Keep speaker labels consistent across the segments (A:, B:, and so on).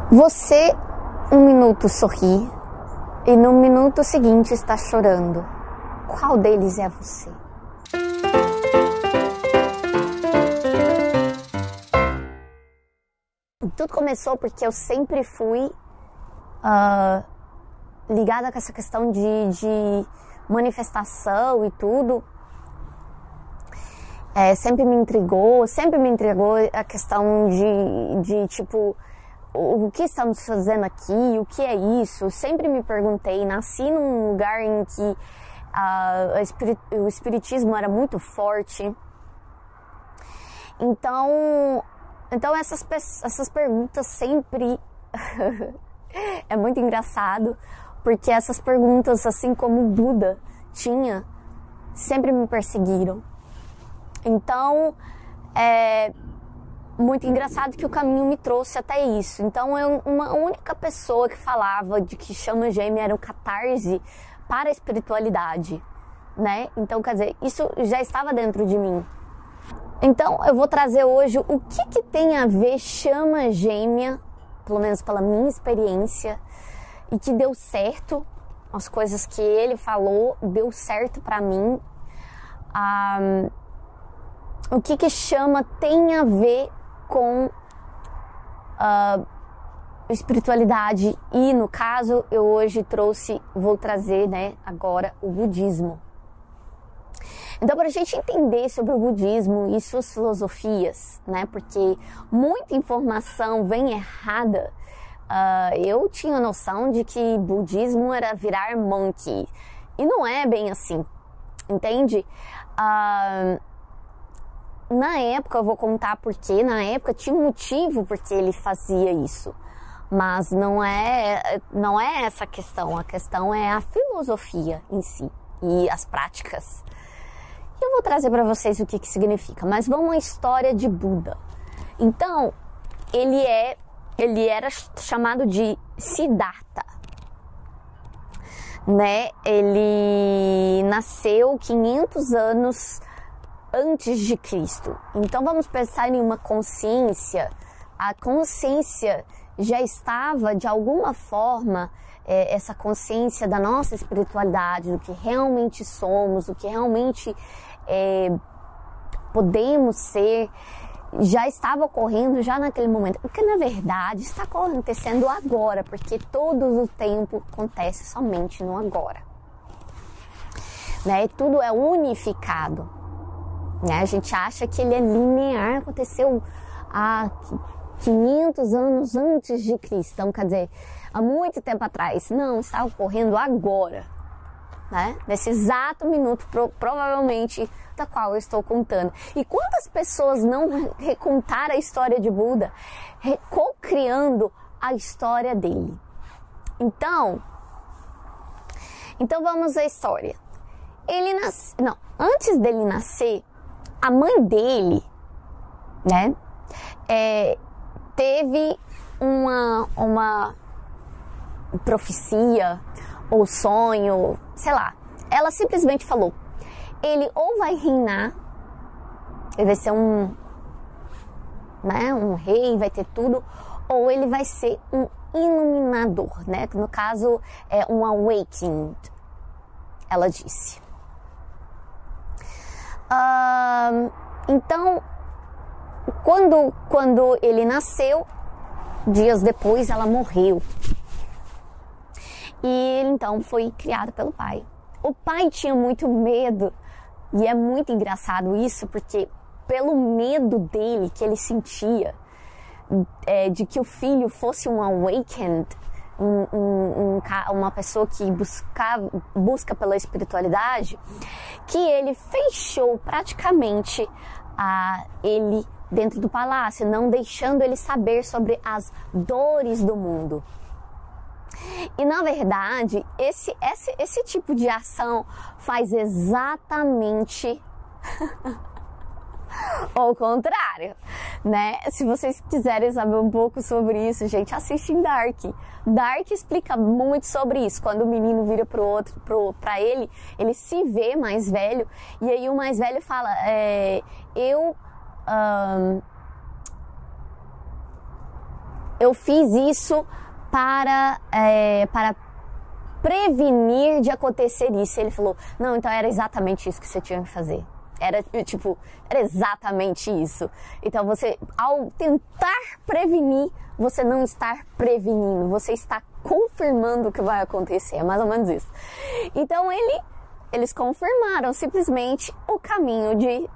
A: Você, um minuto sorri e no minuto seguinte está chorando. Qual deles é você? Tudo começou porque eu sempre fui ligada com essa questão de manifestação e tudo. Sempre me intrigou a questão de tipo, o que estamos fazendo aqui, o que é isso? Eu sempre me perguntei, nasci num lugar em que o espiritismo era muito forte. Então essas perguntas sempre é muito engraçado, porque essas perguntas, assim como o Buda tinha, sempre me perseguiram. Então é muito engraçado que o caminho me trouxe até isso. Então uma única pessoa que falava de que chama gêmea era o catarse para a espiritualidade, né? Então, quer dizer, isso já estava dentro de mim. Então eu vou trazer hoje o que tem a ver chama gêmea, pelo menos pela minha experiência, e que deu certo. As coisas que ele falou deu certo para mim. O que chama tem a ver com espiritualidade, e no caso eu hoje vou trazer, né, agora o budismo. Então, para a gente entender sobre o budismo e suas filosofias, né, porque muita informação vem errada. Eu tinha noção de que budismo era virar monkey, e não é bem assim, entende? Na época, eu vou contar porque na época tinha um motivo porque ele fazia isso, mas não é essa a questão é a filosofia em si e as práticas. E eu vou trazer para vocês o que significa, mas vamos à história de Buda. Então, ele era chamado de Siddhartha, né? Ele nasceu 500 anos antes de Cristo. Então vamos pensar em uma consciência. A consciência já estava de alguma forma, essa consciência da nossa espiritualidade, do que realmente somos, do que realmente podemos ser, já estava ocorrendo já naquele momento, porque na verdade está acontecendo agora, porque todo o tempo acontece somente no agora, né? Tudo é unificado. A gente acha que ele é linear, aconteceu há 500 anos antes de Cristo, então, quer dizer, há muito tempo atrás. Não, está ocorrendo agora, né? Nesse exato minuto, provavelmente, da qual eu estou contando. E quantas pessoas não recontaram a história de Buda, co-criando a história dele? Então vamos à história. Antes dele nascer, a mãe dele, né, teve uma profecia ou sonho, sei lá. Ela simplesmente falou: ele ou vai reinar, ele vai ser um rei, vai ter tudo, ou ele vai ser um iluminador, né? No caso, é um awakened, ela disse. Então, quando ele nasceu, dias depois ela morreu. E ele então foi criado pelo pai. O pai tinha muito medo, e é muito engraçado isso, porque pelo medo dele que ele sentia de que o filho fosse um awakened, uma pessoa que busca pela espiritualidade, que ele fechou praticamente ele dentro do palácio, não deixando ele saber sobre as dores do mundo. E na verdade, esse tipo de ação faz exatamente ao contrário, né? Se vocês quiserem saber um pouco sobre isso, gente, assistem Dark. Dark explica muito sobre isso. Quando o menino vira pra ele se vê mais velho, e aí o mais velho fala, eu fiz isso para prevenir de acontecer isso. Ele falou, não, então era exatamente isso que você tinha que fazer. Era exatamente isso. Então você, ao tentar prevenir, você não está prevenindo, você está confirmando o que vai acontecer. É mais ou menos isso. Então eles confirmaram simplesmente o caminho de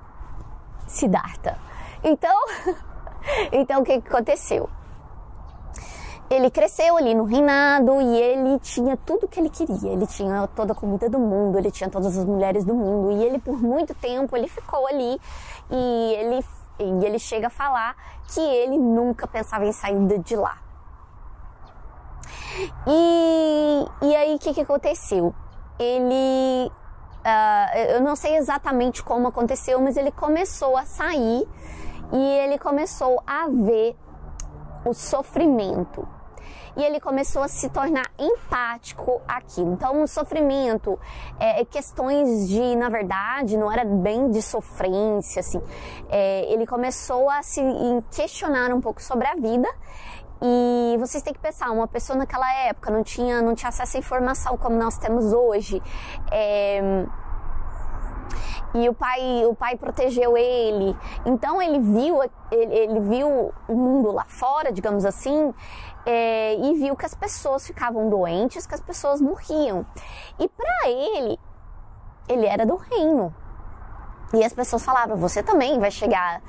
A: Siddhartha. Então o que aconteceu? Ele cresceu ali no reinado e ele tinha tudo que ele queria. Ele tinha toda a comida do mundo, ele tinha todas as mulheres do mundo. E ele, por muito tempo, ele ficou ali e ele chega a falar que ele nunca pensava em sair de lá. E aí, o que aconteceu? Ele... eu não sei exatamente como aconteceu, mas ele começou a sair e ele começou a ver o sofrimento. E ele começou a se tornar empático àquilo. Então, o sofrimento questões de, na verdade, não era bem de sofrência, assim. Ele começou a se questionar um pouco sobre a vida. E vocês têm que pensar, uma pessoa naquela época não tinha acesso à informação como nós temos hoje. E o pai protegeu ele. Então ele viu o mundo lá fora, digamos assim, e viu que as pessoas ficavam doentes, que as pessoas morriam. E para ele era do reino. E as pessoas falavam, você também vai chegar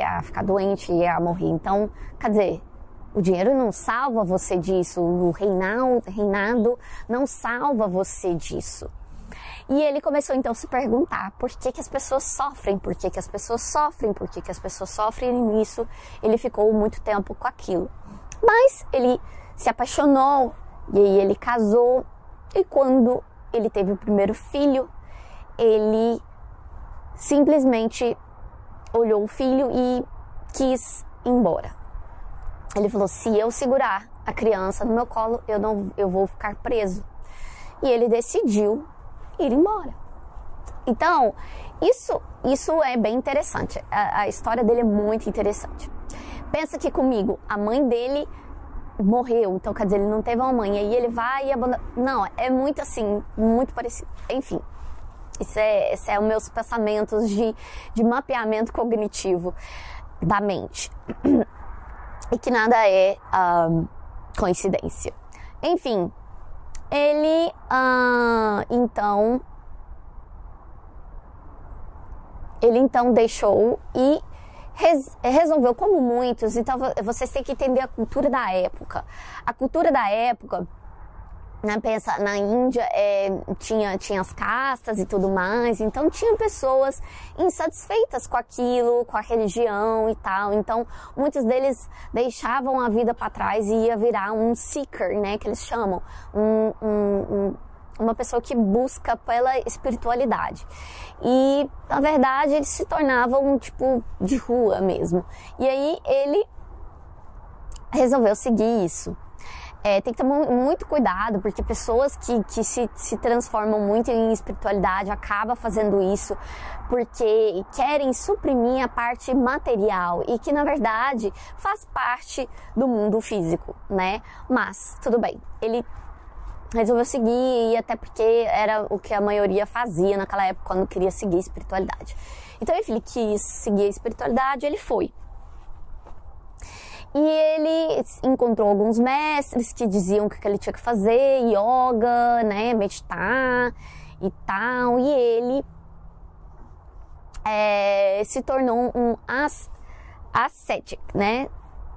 A: a ficar doente e a morrer. Então, quer dizer, o dinheiro não salva você disso, o reinado não salva você disso. E ele começou então a se perguntar por que as pessoas sofrem, por que as pessoas sofrem, por que as pessoas sofrem, e nisso ele ficou muito tempo com aquilo. Mas ele se apaixonou, e aí ele casou, e quando ele teve o primeiro filho, ele simplesmente olhou o filho e quis ir embora. Ele falou, se eu segurar a criança no meu colo, eu vou ficar preso. E ele decidiu ir embora. Então, isso é bem interessante. A história dele é muito interessante. Pensa que comigo, a mãe dele morreu, então quer dizer, ele não teve uma mãe, aí ele vai e abandona. Não, é muito assim, muito parecido. Enfim, esse é os meus pensamentos de mapeamento cognitivo da mente. E que nada é coincidência. Enfim, ele então deixou e resolveu, como muitos. Então vocês têm que entender a cultura da época. A cultura da época, né, pensa, na Índia tinha as castas e tudo mais, então tinha pessoas insatisfeitas com aquilo, com a religião e tal. Então muitos deles deixavam a vida para trás e ia virar um seeker, né, que eles chamam, uma pessoa que busca pela espiritualidade. E na verdade eles se tornavam um tipo de rua mesmo. E aí ele resolveu seguir isso. Tem que ter muito cuidado, porque pessoas que se transformam muito em espiritualidade acabam fazendo isso porque querem suprimir a parte material e que, na verdade, faz parte do mundo físico, né? Mas, tudo bem, ele resolveu seguir, e até porque era o que a maioria fazia naquela época quando queria seguir a espiritualidade. Então, ele quis seguir a espiritualidade, ele foi. E ele encontrou alguns mestres que diziam que ele tinha que fazer yoga, né, meditar e tal. E ele se tornou um ascetic, né,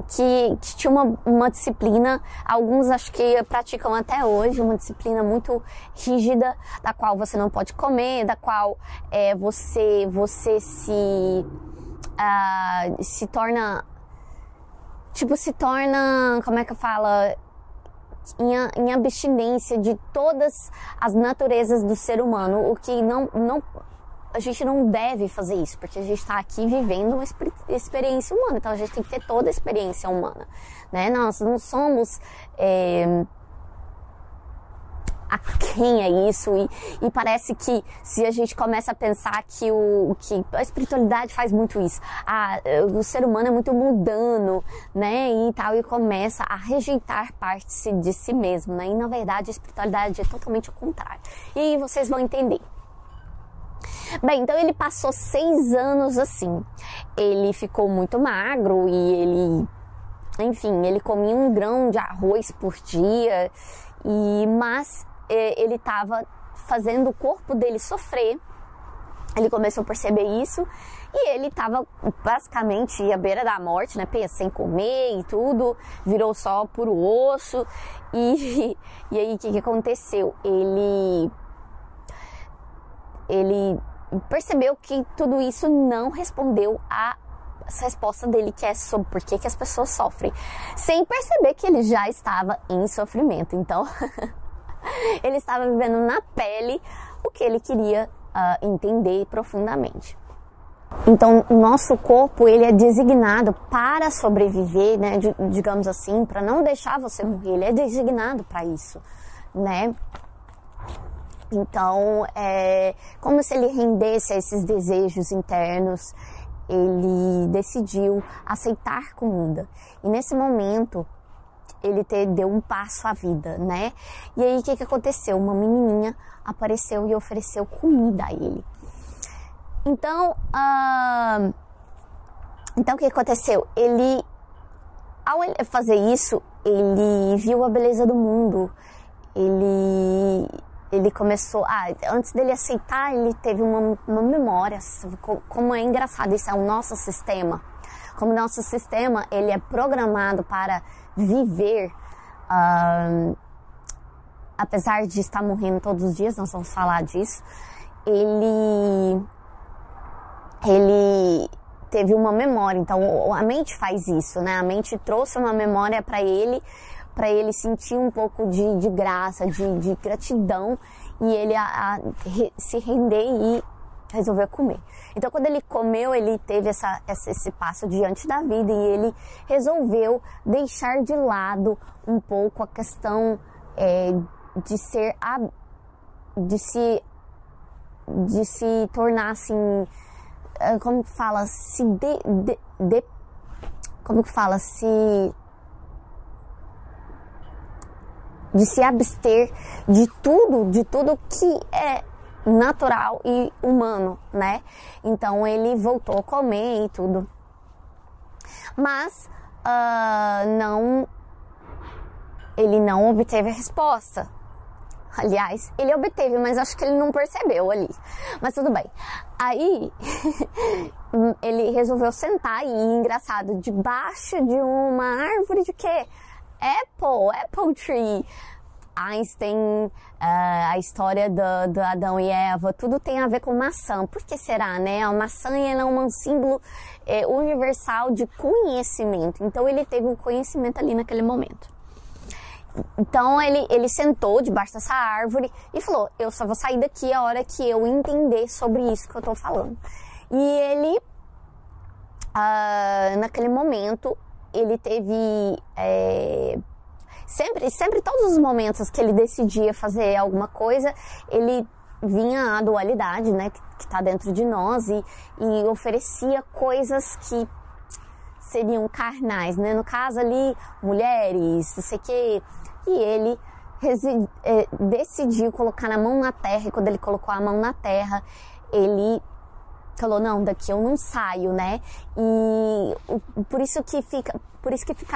A: que tinha uma disciplina, alguns acho que praticam até hoje, uma disciplina muito rígida, da qual você não pode comer, da qual você se torna... como é que eu falo? Em abstinência de todas as naturezas do ser humano, o que a gente não deve fazer isso, porque a gente está aqui vivendo uma experiência humana, então a gente tem que ter toda a experiência humana, né? Nós não somos a quem é isso, e parece que se a gente começa a pensar que a espiritualidade faz muito isso, o ser humano é muito mundano, né, e tal, e começa a rejeitar partes de si mesmo, né, e na verdade a espiritualidade é totalmente o contrário. E aí vocês vão entender. Bem, então ele passou 6 anos assim. Ele ficou muito magro e ele comia 1 grão de arroz por dia, mas ele estava fazendo o corpo dele sofrer. Ele começou a perceber isso e ele estava basicamente à beira da morte, né? Sem comer e tudo, virou só puro osso. E aí o que aconteceu? Ele percebeu que tudo isso não respondeu a essa resposta dele, que é sobre por que as pessoas sofrem, sem perceber que ele já estava em sofrimento. Então, ele estava vivendo na pele o que ele queria entender profundamente. Então, o nosso corpo, ele é designado para sobreviver, né, digamos assim, para não deixar você morrer. Ele é designado para isso, né? Então, é como se ele rendesse a esses desejos internos. Ele decidiu aceitar comida. E nesse momento, ele deu um passo à vida, né? E aí, o que aconteceu? Uma menininha apareceu e ofereceu comida a ele. Então, o que aconteceu? Ao fazer isso, ele viu a beleza do mundo. Ele começou, antes dele aceitar, ele teve uma memória. Como é engraçado, isso é o nosso sistema. Como o nosso sistema, ele é programado para viver, apesar de estar morrendo todos os dias, nós vamos falar disso, ele teve uma memória. Então, a mente faz isso, né? A mente trouxe uma memória para ele sentir um pouco de graça, de gratidão, e ele se render e resolver comer. Então, quando ele comeu, ele teve esse passo diante da vida, e ele resolveu deixar de lado um pouco a questão de se tornar assim, como que fala, de se abster de tudo que é natural e humano, né? Então ele voltou a comer e tudo, mas ele não obteve a resposta. Aliás, ele obteve, mas acho que ele não percebeu ali. Mas tudo bem. Aí, ele resolveu sentar e, engraçado, debaixo de uma árvore de quê? Apple tree. Einstein, a história do Adão e Eva, tudo tem a ver com maçã. Por que será, né? A maçã é um símbolo universal de conhecimento. Então, ele teve um conhecimento ali naquele momento. Então, ele sentou debaixo dessa árvore e falou, eu só vou sair daqui a hora que eu entender sobre isso que eu tô falando. E ele, naquele momento, ele teve... Sempre, todos os momentos que ele decidia fazer alguma coisa, ele vinha a dualidade, né, que tá dentro de nós, e oferecia coisas que seriam carnais, né? No caso ali, mulheres, não sei o quê. E ele decidiu colocar a mão na terra, e quando ele colocou a mão na terra, ele falou, não, daqui eu não saio, né? E por isso que fica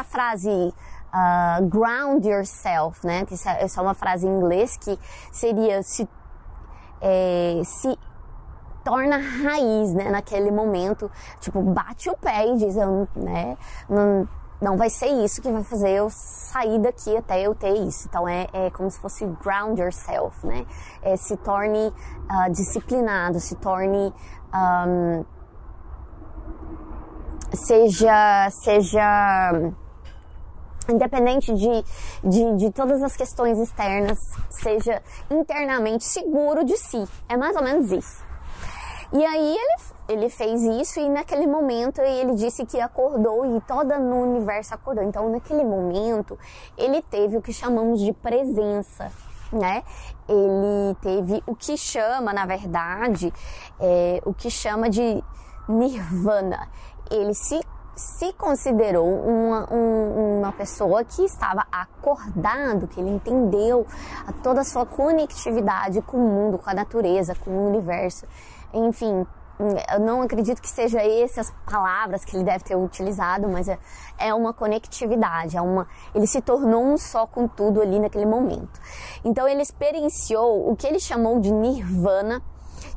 A: a frase ground yourself, né? Que essa é uma frase em inglês que seria se torna raiz, né? Naquele momento, tipo, bate o pé e diz, né? Não vai ser isso que vai fazer eu sair daqui até eu ter isso. Então, é como se fosse ground yourself, né? Se torne disciplinado, se torne... seja independente de todas as questões externas, seja internamente seguro de si. É mais ou menos isso. E aí ele fez isso, e naquele momento ele disse que acordou, e todo no universo acordou. Então naquele momento ele teve o que chamamos de presença. né? Ele teve o que chama, na verdade, o que chama de nirvana. Ele se considerou uma pessoa que estava acordado, que ele entendeu toda a sua conectividade com o mundo, com a natureza, com o universo. Enfim, eu não acredito que seja essas palavras que ele deve ter utilizado, mas é uma conectividade, ele se tornou um só com tudo ali naquele momento. Então ele experienciou o que ele chamou de nirvana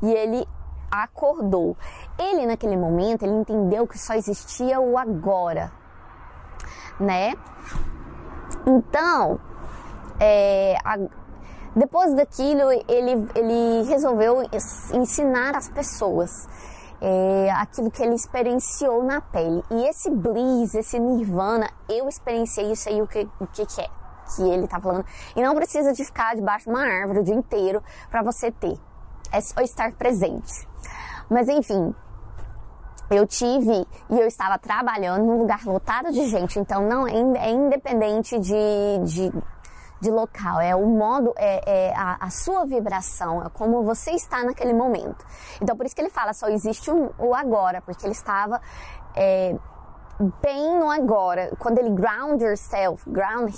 A: e ele acordou. Ele, naquele momento, ele entendeu que só existia o agora, né? Então, depois daquilo, ele resolveu ensinar as pessoas aquilo que ele experienciou na pele. E esse bliss, esse nirvana, eu experienciei isso aí, o que é que ele tá falando. E não precisa de ficar debaixo de uma árvore o dia inteiro para você ter. É só estar presente. Mas enfim, eu tive e eu estava trabalhando num lugar lotado de gente, então não é independente de local, é o modo, a sua vibração, é como você está naquele momento. Então por isso que ele fala, só existe o agora, porque ele estava bem no agora. Quando ele ground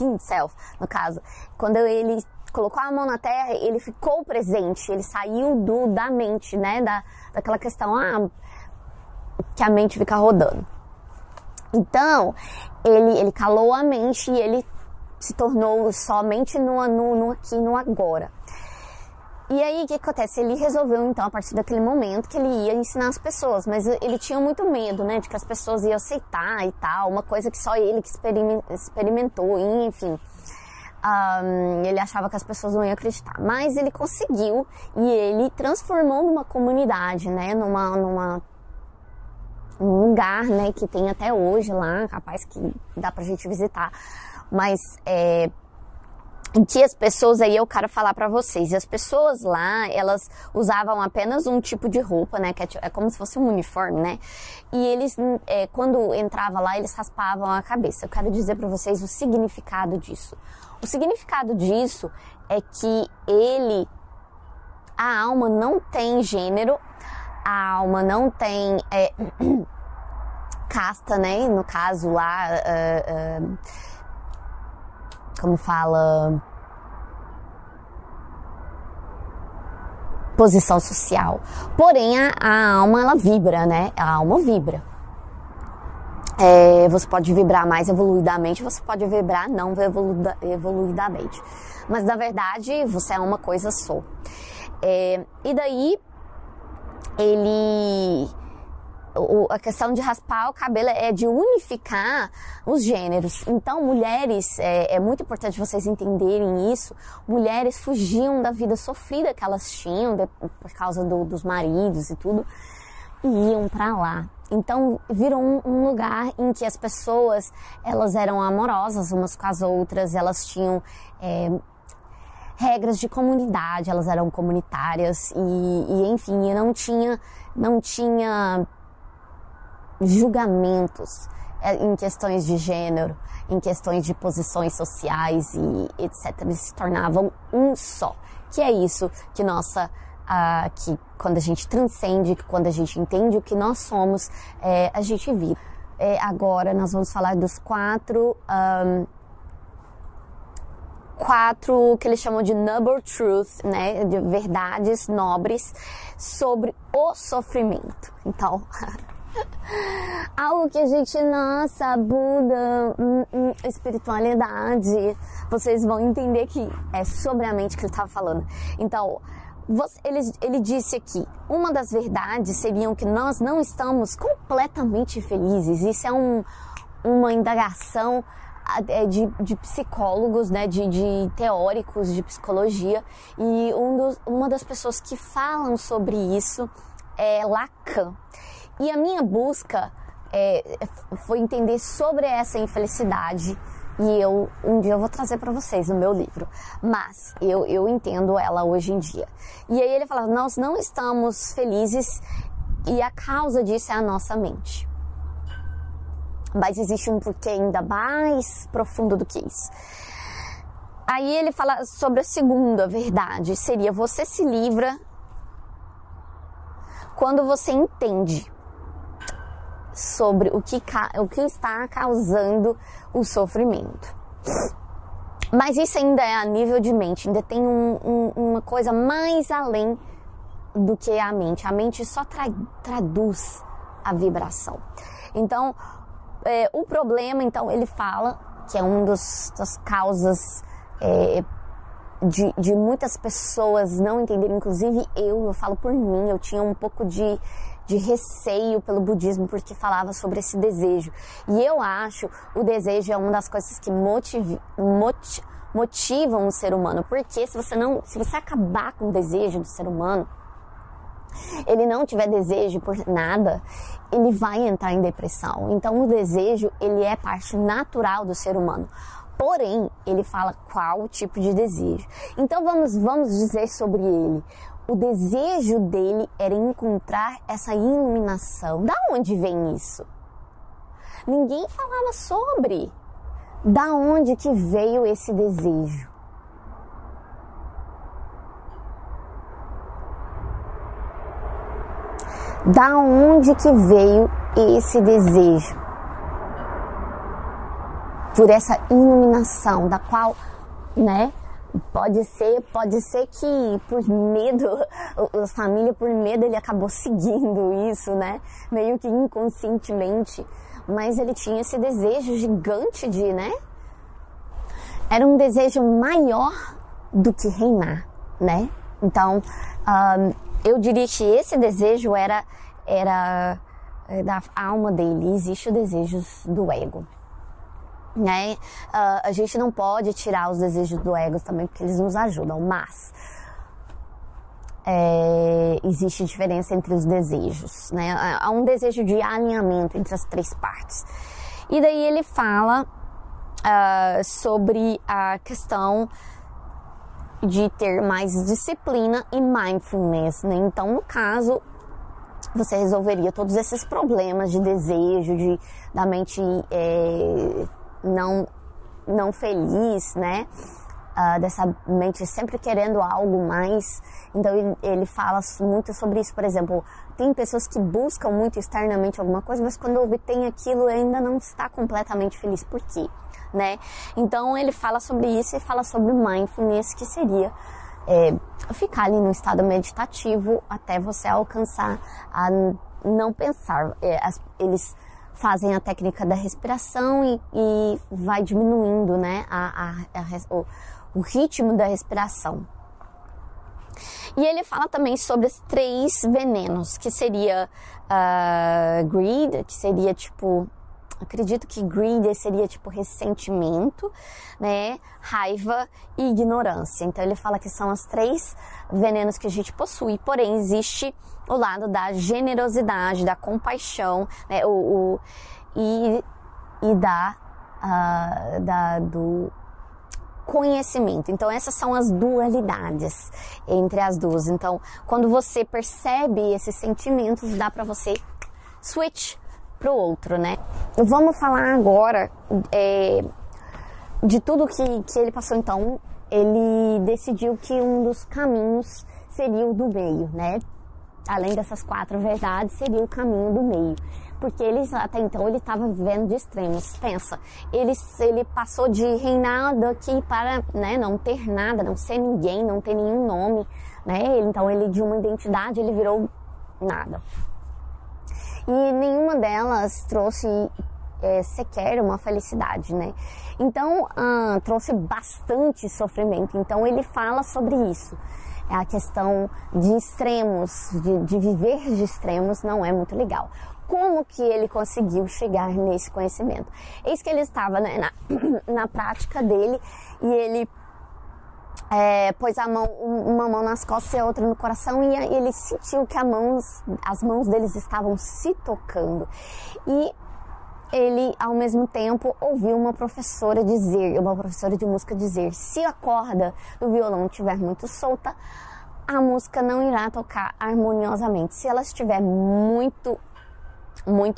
A: himself, no caso, quando ele colocou a mão na terra, ele ficou presente, ele saiu da mente, né, daquela questão, que a mente fica rodando. Então, ele calou a mente e ele se tornou somente no aqui, no agora. E aí, o que acontece? Ele resolveu, então, a partir daquele momento, que ele ia ensinar as pessoas, mas ele tinha muito medo, né, de que as pessoas iam aceitar e tal, uma coisa que só ele que experimentou, enfim. Ele achava que as pessoas não iam acreditar, mas ele conseguiu e ele transformou numa comunidade, né, num lugar, né, que tem até hoje lá, capaz que dá pra gente visitar, mas em que as pessoas, aí eu quero falar pra vocês, as pessoas lá, elas usavam apenas um tipo de roupa, né, que é como se fosse um uniforme, né, e eles, quando entrava lá, eles raspavam a cabeça. Eu quero dizer pra vocês o significado disso. O significado disso é que a alma não tem gênero, a alma não tem casta, né, no caso lá, como fala, posição social. Porém, a alma, ela vibra, né? A alma vibra. Você pode vibrar mais evoluidamente, você pode vibrar não evoluidamente. Mas, na verdade, você é uma coisa só. E daí, a questão de raspar o cabelo é de unificar os gêneros. Então, mulheres, é muito importante vocês entenderem isso, mulheres fugiam da vida sofrida que elas tinham por causa dos maridos e tudo, e iam pra lá. Então, virou um lugar em que as pessoas, elas eram amorosas umas com as outras, elas tinham regras de comunidade, elas eram comunitárias e enfim, não tinha julgamentos em questões de gênero, em questões de posições sociais e etc. Eles se tornavam um só. Que é isso que que quando a gente transcende, que quando a gente entende o que nós somos, a gente vira. Agora nós vamos falar dos quatro que eles chamam de noble truth, né, de verdades nobres sobre o sofrimento. Então, algo que a gente, nossa, Buda, espiritualidade, vocês vão entender que é sobre a mente que ele estava falando. Então, ele disse aqui, uma das verdades seriam que nós não estamos completamente felizes. Isso é uma indagação de psicólogos, né, de teóricos de psicologia, e uma das pessoas que falam sobre isso é Lacan. E a minha busca foi entender sobre essa infelicidade, e um dia eu vou trazer para vocês no meu livro, mas eu entendo ela hoje em dia. E aí ele fala, nós não estamos felizes e a causa disso é a nossa mente. Mas existe um porquê ainda mais profundo do que isso. Aí ele fala sobre a segunda verdade, seria você se livra quando você entende sobre o que está causando o sofrimento. Mas isso ainda é a nível de mente, ainda tem uma coisa mais além do que a mente. A mente só traduz a vibração. Então, o problema, então, ele fala que é uma das causas de muitas pessoas não entenderem, inclusive eu falo por mim, eu tinha um pouco de receio pelo budismo porque falava sobre esse desejo. E eu acho o desejo é uma das coisas que motivam o ser humano. Porque se você acabar com o desejo do ser humano, ele não tiver desejo por nada, ele vai entrar em depressão. Então o desejo, ele é parte natural do ser humano. Porém, ele fala qual tipo de desejo. Então vamos dizer sobre ele. O desejo dele era encontrar essa iluminação. Da onde vem isso? Ninguém falava sobre. Da onde que veio esse desejo? Da onde que veio esse desejo? Por essa iluminação, da qual, né? Pode ser que por medo, a família por medo ele acabou seguindo isso, né? Meio que inconscientemente. Mas ele tinha esse desejo gigante de, né? Era um desejo maior do que reinar, né? Então, eu diria que esse desejo era da alma dele. Existe o desejo do ego. Né? A gente não pode tirar os desejos do ego também, porque eles nos ajudam, mas existe diferença entre os desejos, né? Há um desejo de alinhamento entre as três partes. E daí ele fala sobre a questão de ter mais disciplina e mindfulness, né? Então, no caso, você resolveria todos esses problemas de desejo, da mente não feliz, né? Dessa mente sempre querendo algo mais. Então ele fala muito sobre isso. Por exemplo, tem pessoas que buscam muito externamente alguma coisa, mas quando obtém aquilo ainda não está completamente feliz. Por quê? Né? Então ele fala sobre isso e fala sobre mindfulness, que seria ficar ali no estado meditativo até você alcançar a não pensar. Eles fazem a técnica da respiração e vai diminuindo, né, o ritmo da respiração. E ele fala também sobre os 3 venenos, que seria greed, que seria tipo, acredito que greed seria tipo ressentimento, né, raiva e ignorância. Então ele fala que são os 3 venenos que a gente possui, porém existe o lado da generosidade, da compaixão, né, do conhecimento. Então essas são as dualidades entre as duas. Então quando você percebe esses sentimentos, dá para você switch pro outro, né? Vamos falar agora de tudo que ele passou. Então ele decidiu que um dos caminhos seria o do meio, né? Além dessas 4 verdades, seria o caminho do meio. Porque até então ele estava vivendo de extremos. Pensa, ele passou de reinado aqui para, né, não ter nada, não ser ninguém, não ter nenhum nome, né? Então ele de uma identidade, ele virou nada. E nenhuma delas trouxe sequer uma felicidade, né? Então trouxe bastante sofrimento. Então ele fala sobre isso. A questão de extremos, de viver de extremos não é muito legal. Como que ele conseguiu chegar nesse conhecimento? Eis que ele estava, né, na prática dele e ele pôs uma mão nas costas e a outra no coração e ele sentiu que as mãos deles estavam se tocando. E ele, ao mesmo tempo, ouviu uma professora de música dizer: se a corda do violão estiver muito solta, a música não irá tocar harmoniosamente. Se ela estiver muito,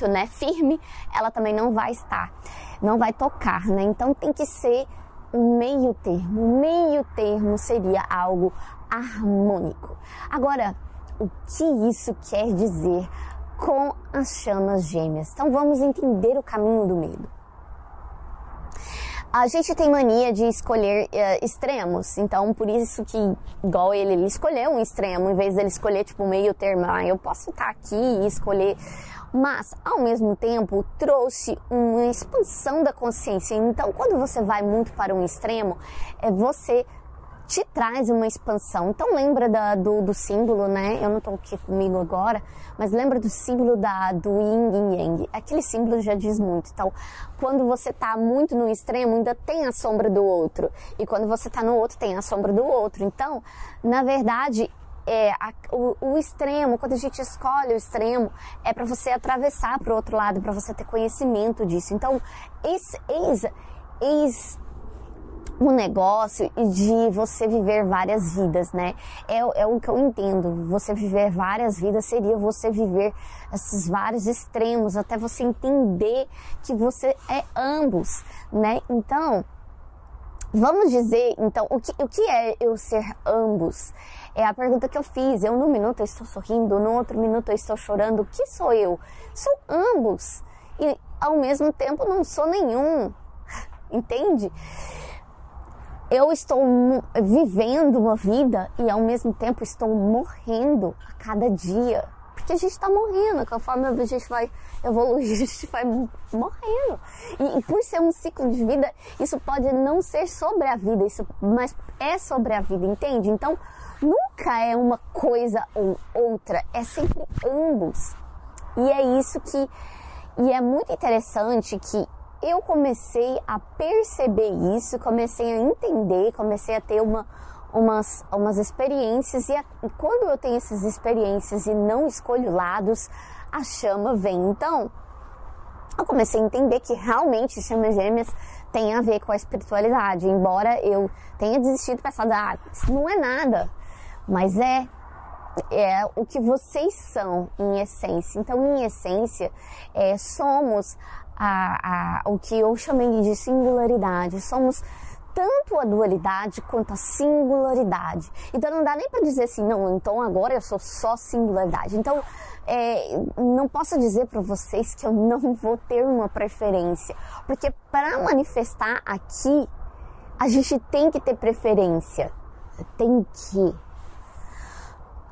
A: né, firme, ela também não vai tocar, né? Então tem que ser um meio termo. Um meio termo seria algo harmônico. Agora, o que isso quer dizer com as chamas gêmeas? Então vamos entender o caminho do medo. A gente tem mania de escolher extremos, então por isso que, igual ele escolheu um extremo, em vez dele escolher tipo meio termo, eu posso estar aqui e escolher, mas ao mesmo tempo trouxe uma expansão da consciência. Então quando você vai muito para um extremo, você te traz uma expansão. Então lembra do símbolo, né? Eu não estou aqui comigo agora, mas lembra do símbolo do Yin e Yang. Aquele símbolo já diz muito. Então, quando você está muito no extremo, ainda tem a sombra do outro. E quando você está no outro, tem a sombra do outro. Então, na verdade, o extremo, quando a gente escolhe o extremo, é para você atravessar para o outro lado, para você ter conhecimento disso. Então, eis um negócio de você viver várias vidas, né? É o que eu entendo. Você viver várias vidas seria você viver esses vários extremos, até você entender que você é ambos, né? Então, vamos dizer, então, o que é eu ser ambos? É a pergunta que eu fiz. Eu, num minuto eu estou sorrindo, no outro minuto eu estou chorando. O que sou eu? Sou ambos. E, ao mesmo tempo, não sou nenhum. Entende? Eu estou vivendo uma vida e ao mesmo tempo estou morrendo a cada dia. Porque a gente está morrendo, conforme a gente vai evoluir, a gente vai morrendo. E por ser um ciclo de vida, isso pode não ser sobre a vida, mas é sobre a vida, entende? Então, nunca é uma coisa ou outra, é sempre ambos. E é isso e é muito interessante que eu comecei a perceber isso, comecei a entender, comecei a ter umas experiências, e quando eu tenho essas experiências e não escolho lados, a chama vem. Então, eu comecei a entender que realmente chamas gêmeas tem a ver com a espiritualidade, embora eu tenha desistido pensando, isso não é nada, mas é o que vocês são em essência. Então, em essência, somos o que eu chamei de singularidade. Somos tanto a dualidade quanto a singularidade. Então não dá nem para dizer assim, não, então agora eu sou só singularidade. Então não posso dizer para vocês que eu não vou ter uma preferência, porque para manifestar aqui a gente tem que ter preferência, tem que.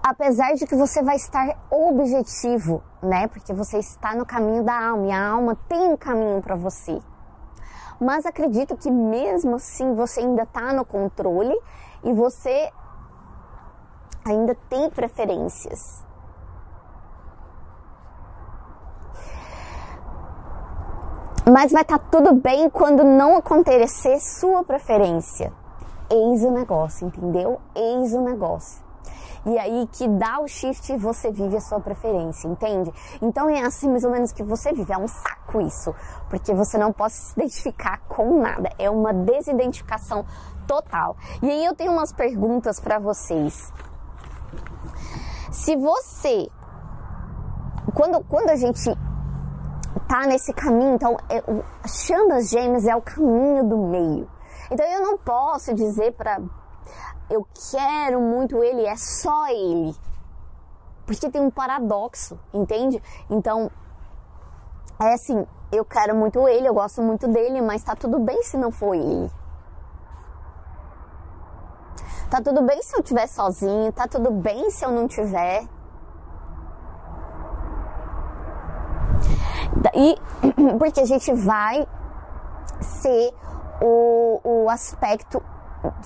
A: Apesar de que você vai estar objetivo, né? Porque você está no caminho da alma e a alma tem um caminho para você. Mas acredito que mesmo assim você ainda está no controle e você ainda tem preferências. Mas vai estar tudo bem quando não acontecer sua preferência. Eis o negócio, entendeu? Eis o negócio. E aí que dá o shift e você vive a sua preferência, entende? Então é assim mais ou menos que você vive. É um saco isso, porque você não pode se identificar com nada. É uma desidentificação total. E aí eu tenho umas perguntas para vocês. Se você... Quando a gente tá nesse caminho, então chamas gêmeas é o caminho do meio. Então eu não posso dizer para... Eu quero muito ele, é só ele. Porque tem um paradoxo, entende? Então, é assim, eu quero muito ele, eu gosto muito dele, mas tá tudo bem se não for ele. Tá tudo bem se eu estiver sozinho, tá tudo bem se eu não tiver. E porque a gente vai ser o aspecto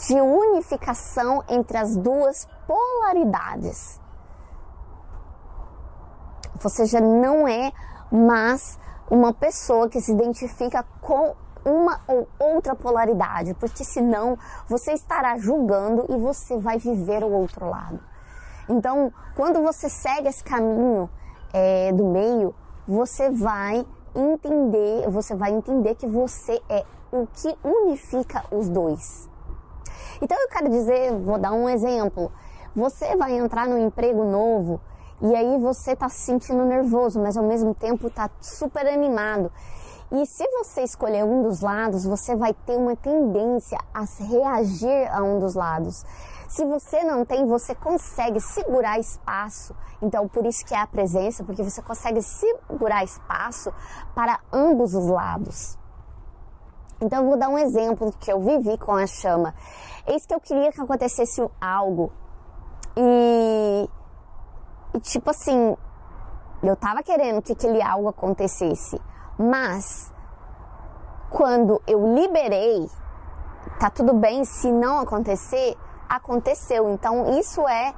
A: de unificação entre as duas polaridades. Você já não é mais uma pessoa que se identifica com uma ou outra polaridade, porque senão você estará julgando e você vai viver o outro lado. Então, quando você segue esse caminho do meio, você vai entender que você é o que unifica os dois. Então eu quero dizer, vou dar um exemplo. Você vai entrar num emprego novo e aí você tá se sentindo nervoso, mas ao mesmo tempo tá super animado. E se você escolher um dos lados, você vai ter uma tendência a reagir a um dos lados. Se você não tem, você consegue segurar espaço. Então, por isso que é a presença, porque você consegue segurar espaço para ambos os lados. Então, eu vou dar um exemplo que eu vivi com a chama. Eis que eu queria que acontecesse algo. E tipo assim, eu tava querendo que aquele algo acontecesse. Mas, quando eu liberei, tá tudo bem se não acontecer, aconteceu. Então, isso é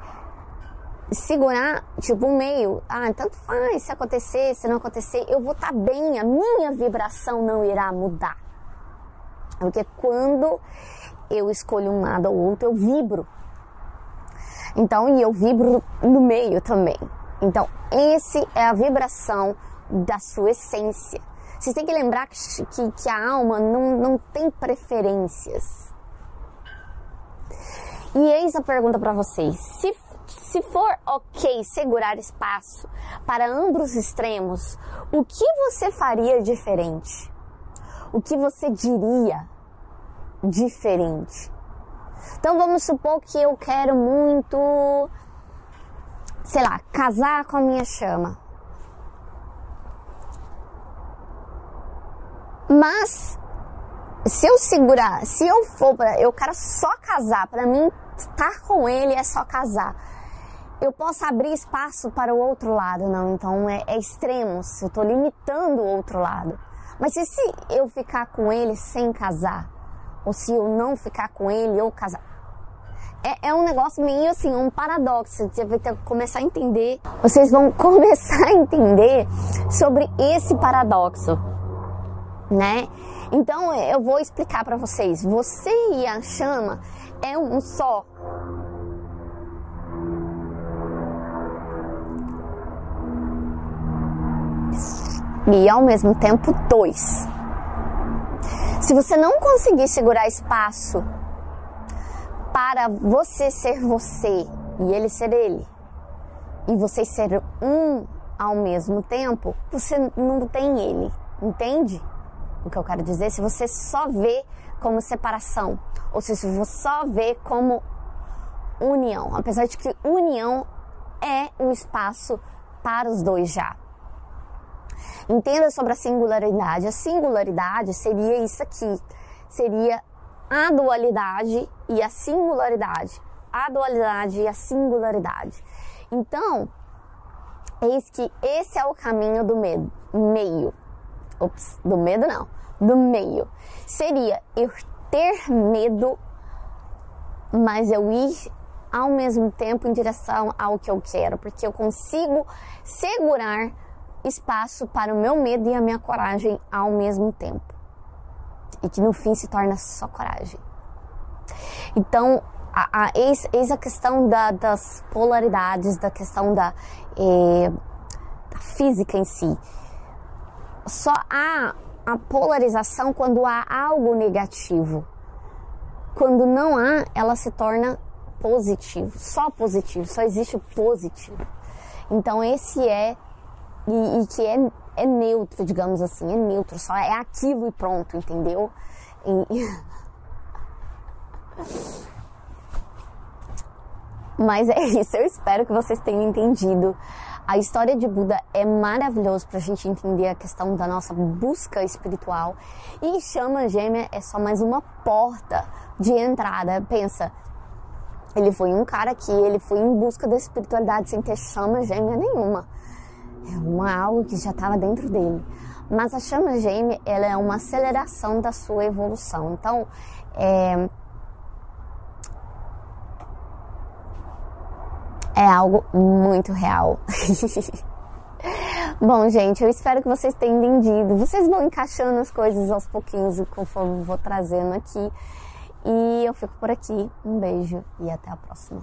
A: segurar, tipo, um meio. Tanto faz se acontecer, se não acontecer, eu vou estar bem, a minha vibração não irá mudar. Porque quando eu escolho um lado ou outro, eu vibro. Então, e eu vibro no meio também. Então, esse é a vibração da sua essência. Vocês têm que lembrar que a alma não tem preferências. E eis a pergunta para vocês. Se for ok segurar espaço para ambos os extremos, o que você faria diferente? O que você diria diferente? Então vamos supor que eu quero muito, sei lá, casar com a minha chama. Mas se eu segurar, se eu for eu quero só casar, para mim estar com ele é só casar. Eu posso abrir espaço para o outro lado, não? Então é extremos, eu estou limitando o outro lado. Mas e se eu ficar com ele sem casar? Ou se eu não ficar com ele ou casar? É um negócio meio assim, um paradoxo. Você vai ter que começar a entender. Vocês vão começar a entender sobre esse paradoxo, né? Então eu vou explicar para vocês. Você e a chama é um só. E ao mesmo tempo dois. Se você não conseguir segurar espaço para você ser você e ele ser ele, e vocês serem um ao mesmo tempo, você não tem ele, entende o que eu quero dizer? Se você só vê como separação, ou se você só vê como união, apesar de que união é um espaço para os dois já. Entenda sobre a singularidade. A singularidade seria isso aqui. Seria a dualidade e a singularidade. A dualidade e a singularidade. Então, eis que esse é o caminho do meio. Ops, do medo não. Do meio. Seria eu ter medo, mas eu ir ao mesmo tempo em direção ao que eu quero. Porque eu consigo segurar espaço para o meu medo e a minha coragem ao mesmo tempo. E que no fim se torna só coragem. Então, eis a questão das polaridades, da questão da física em si. Só há a polarização quando há algo negativo. Quando não há, ela se torna positivo. Só positivo, só existe o positivo. Então esse é e que é neutro, digamos assim, é neutro, só é aquilo e pronto, entendeu? Mas é isso, eu espero que vocês tenham entendido. A história de Buda é maravilhosa pra gente entender a questão da nossa busca espiritual. E chama gêmea é só mais uma porta de entrada. Pensa, ele foi um cara que ele foi em busca da espiritualidade sem ter chama gêmea nenhuma. É algo que já estava dentro dele. Mas a chama gêmea, ela é uma aceleração da sua evolução. Então, é algo muito real. Bom, gente, eu espero que vocês tenham entendido. Vocês vão encaixando as coisas aos pouquinhos conforme eu vou trazendo aqui. E eu fico por aqui. Um beijo e até a próxima.